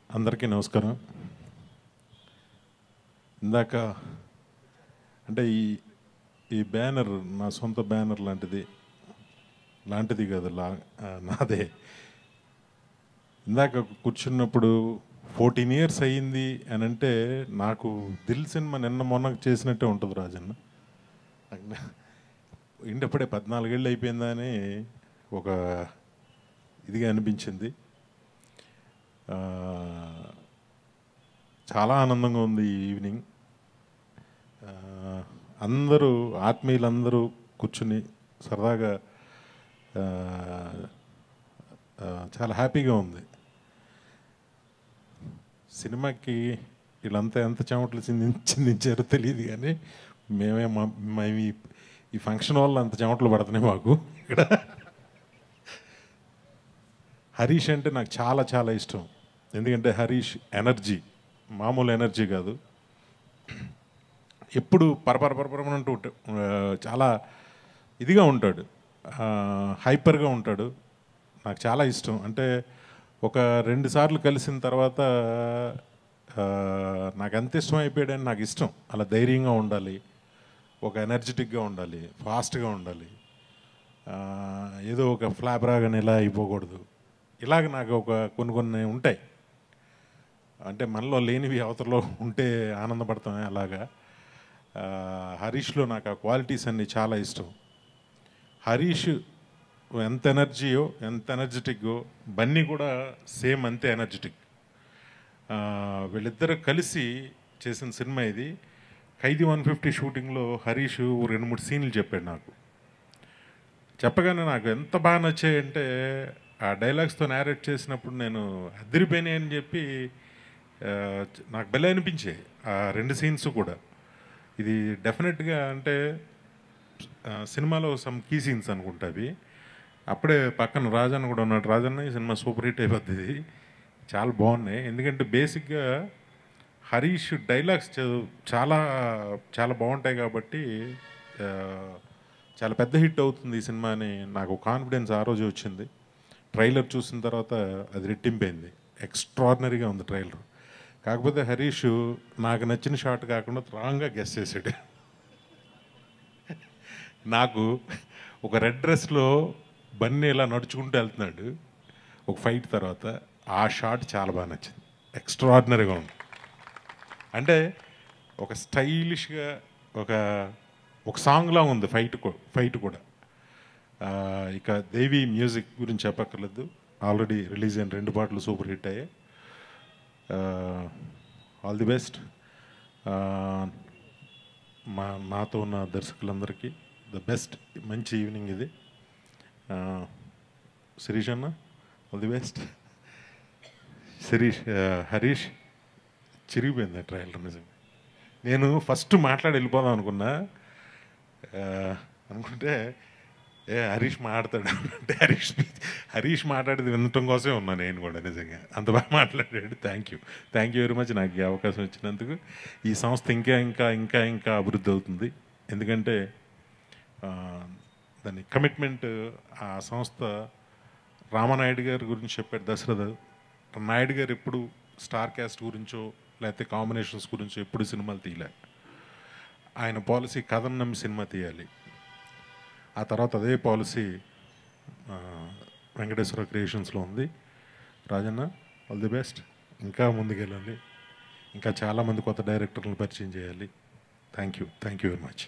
అందరికీ నమస్కారం. ఇందాక అంటే ఈ బ్యానర్ నా సొంత బ్యానర్ లాంటిది కాదు, నాదే. ఇందాక కూర్చున్నప్పుడు 14 years అయ్యింది అని అంటే నాకు దిల్ సినిమా నిన్న మొన్న చేసినట్టే ఉంటుంది రాజన్న. ఇంటప్పుడే 14 ఏళ్ళు అయిపోయిందా అని ఒక ఇదిగా అనిపించింది. చాలా ఆనందంగా ఉంది ఈ ఈవినింగ్. అందరూ ఆత్మీయులందరూ కూర్చుని సరదాగా చాలా హ్యాపీగా ఉంది. సినిమాకి వీళ్ళంతా ఎంత చెమటలు చిందించారో తెలియదు, కానీ మేము ఈ ఫంక్షన్ వల్ల అంత చెమటలు పడుతున్నాయి మాకు ఇక్కడ. హరీష్ అంటే నాకు చాలా చాలా ఇష్టం. ఎందుకంటే హరీష్ ఎనర్జీ మామూలు ఎనర్జీ కాదు. ఎప్పుడు పరపరమంటూ చాలా ఇదిగా ఉంటాడు, హైపర్గా ఉంటాడు. నాకు చాలా ఇష్టం. అంటే ఒక 2 సార్లు కలిసిన తర్వాత నాకు ఎంత ఇష్టం అయిపోయాడని నాకు ఇష్టం. అలా ధైర్యంగా ఉండాలి, ఒక ఎనర్జెటిక్గా ఉండాలి, ఫాస్ట్గా ఉండాలి, ఏదో ఒక ఫ్లాప్ రాగానే ఇలా అయిపోకూడదు. ఇలాగ నాకు కొన్ని ఉంటాయి. అంటే మనలో లేనివి అవతలలో ఉంటే ఆనందపడతామే, అలాగా. హరీష్లో నాకు ఆ క్వాలిటీస్ అన్నీ చాలా ఇష్టం. హరీష్ ఎంత ఎనర్జీయో, ఎంత ఎనర్జెటిక్కో, బన్నీ కూడా సేమ్ అంతే ఎనర్జెటిక్. వీళ్ళిద్దరు కలిసి చేసిన సినిమా ఇది. ఖైదీ 150 షూటింగ్లో హరీష్ 2-3 సీన్లు చెప్పాడు నాకు. చెప్పగానే నాకు ఎంత బాగా నచ్చాయంటే, ఆ డైలాగ్స్తో నేరేట్ చేసినప్పుడు నేను అదిరిపోయినాయి అని చెప్పి నాకు భలే అనిపించాయి ఆ 2 సీన్స్ కూడా. ఇది డెఫినెట్గా అంటే సినిమాలో సమ్ కీ సీన్స్ అనుకుంటా అవి. అప్పుడే పక్కన రాజన్న కూడా ఉన్నాడు. రాజన్న ఈ సినిమా సూపర్ హిట్ అయిపోతుంది. చాలా బాగున్నాయి. ఎందుకంటే బేసిక్గా హరీష్ డైలాగ్స్ చాలా చాలా బాగుంటాయి కాబట్టి చాలా పెద్ద హిట్ అవుతుంది ఈ సినిమా అని నాకు కాన్ఫిడెన్స్ ఆ రోజు వచ్చింది. ట్రైలర్ చూసిన తర్వాత అది రెట్టింపైంది. ఎక్స్ట్రాడినరీగా ఉంది ట్రైలర్. కాకపోతే హరీష్ నాకు నచ్చిన షాట్ కాకుండా రాంగ్గా గెస్ చేశాడు. నాకు ఒక రెడ్ డ్రెస్లో బన్నీ ఇలా నడుచుకుంటూ వెళ్తున్నాడు ఒక ఫైట్ తర్వాత. ఆ షాట్ చాలా బాగా నచ్చింది, ఎక్స్ట్రాడినరీగా ఉంది. అంటే ఒక స్టైలిష్గా ఒక సాంగ్లా ఉంది ఫైట్ కూడా. ఇక దేవి మ్యూజిక్ గురించి చెప్పక్కర్లేదు. ఆల్రెడీ రిలీజ్ అయిన 2 పాటలు సూపర్ హిట్ అయ్యాయి. All the best. నాతో ఉన్న దర్శకులందరికీ ద బెస్ట్. మంచి ఈవినింగ్ ఇది. శిరీష్ అన్న ఆల్ ది బెస్ట్. హరీష్ చిరిగిపోయింది ట్రైలర్ నిజంగా. నేను ఫస్ట్ మాట్లాడి వెళ్ళిపోదాం అనుకుంటే హరీష్ మాట్లాడతాడు అంటే హరీష్ మాట్లాడేది వినటం కోసమే ఉన్నా నేను కూడా. నిజంగా అంత బాగా మాట్లాడాడు. థ్యాంక్ యూ వెరీ మచ్ నాకు ఈ అవకాశం ఇచ్చినందుకు. ఈ సంస్థ ఇంకా అభివృద్ధి అవుతుంది. ఎందుకంటే దాని కమిట్మెంట్, ఆ సంస్థ రామానాయుడు గారి గురించి చెప్పాడు దశరథ. నాయుడు గారు ఎప్పుడు స్టార్ క్యాస్ట్ గురించో లేకపోతే కాంబినేషన్స్ గురించో ఎప్పుడు సినిమాలు తీయలే. ఆయన పాలసీ కథను నమ్మి సినిమా తీయాలి. ఆ తర్వాత అదే పాలసీ వెంకటేశ్వర క్రియేషన్స్లో ఉంది. Rajanna all the best. ఇంకా ముందుకెళ్ళాలి, ఇంకా చాలామంది కొత్త డైరెక్టర్లను పరిచయం చేయాలి. Thank you very much.